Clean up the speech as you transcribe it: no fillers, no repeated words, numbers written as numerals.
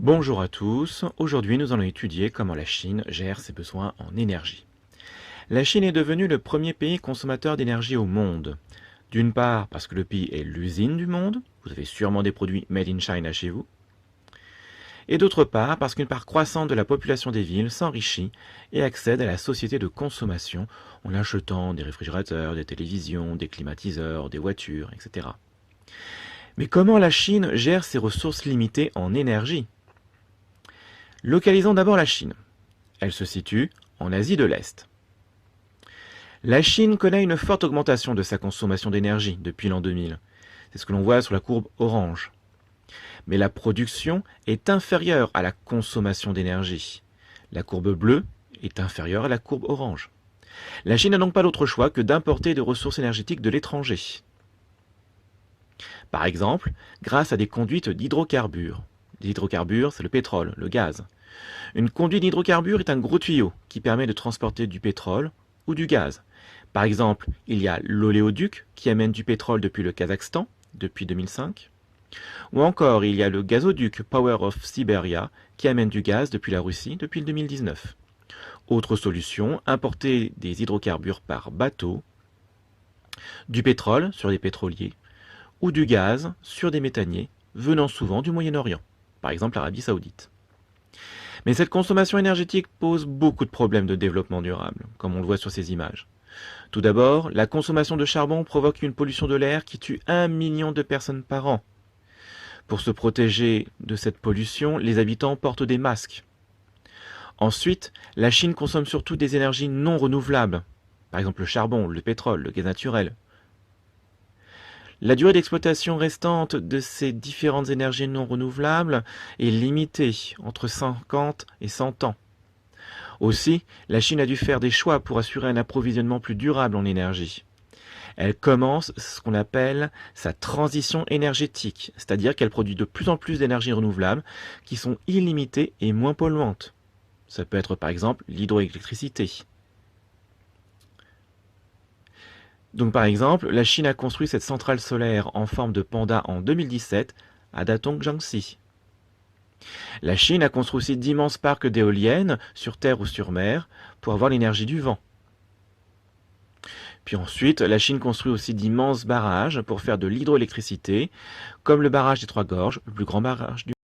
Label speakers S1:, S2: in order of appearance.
S1: Bonjour à tous, aujourd'hui nous allons étudier comment la Chine gère ses besoins en énergie. La Chine est devenue le premier pays consommateur d'énergie au monde. D'une part parce que le pays est l'usine du monde, vous avez sûrement des produits made in China chez vous, et d'autre part parce qu'une part croissante de la population des villes s'enrichit et accède à la société de consommation en achetant des réfrigérateurs, des télévisions, des climatiseurs, des voitures, etc. Mais comment la Chine gère ses ressources limitées en énergie? Localisons d'abord la Chine. Elle se situe en Asie de l'Est. La Chine connaît une forte augmentation de sa consommation d'énergie depuis l'an 2000. C'est ce que l'on voit sur la courbe orange. Mais la production est inférieure à la consommation d'énergie. La courbe bleue est inférieure à la courbe orange. La Chine n'a donc pas d'autre choix que d'importer des ressources énergétiques de l'étranger. Par exemple, grâce à des conduites d'hydrocarbures. L'hydrocarbure, c'est le pétrole, le gaz. Une conduite d'hydrocarbures est un gros tuyau qui permet de transporter du pétrole ou du gaz. Par exemple, il y a l'oléoduc qui amène du pétrole depuis le Kazakhstan, depuis 2005. Ou encore, il y a le gazoduc Power of Siberia qui amène du gaz depuis la Russie depuis le 2019. Autre solution, importer des hydrocarbures par bateau, du pétrole sur des pétroliers, ou du gaz sur des méthaniers venant souvent du Moyen-Orient, par exemple l'Arabie Saoudite. Mais cette consommation énergétique pose beaucoup de problèmes de développement durable, comme on le voit sur ces images. Tout d'abord, la consommation de charbon provoque une pollution de l'air qui tue 1 million de personnes par an. Pour se protéger de cette pollution, les habitants portent des masques. Ensuite, la Chine consomme surtout des énergies non renouvelables, par exemple le charbon, le pétrole, le gaz naturel. La durée d'exploitation restante de ces différentes énergies non renouvelables est limitée, entre 50 et 100 ans. Aussi, la Chine a dû faire des choix pour assurer un approvisionnement plus durable en énergie. Elle commence ce qu'on appelle sa transition énergétique, c'est-à-dire qu'elle produit de plus en plus d'énergies renouvelables qui sont illimitées et moins polluantes. Ça peut être par exemple l'hydroélectricité. Donc par exemple, la Chine a construit cette centrale solaire en forme de panda en 2017 à Datong, Jiangxi. La Chine a construit aussi d'immenses parcs d'éoliennes sur terre ou sur mer pour avoir l'énergie du vent. Puis ensuite, la Chine construit aussi d'immenses barrages pour faire de l'hydroélectricité, comme le barrage des Trois Gorges, le plus grand barrage du monde.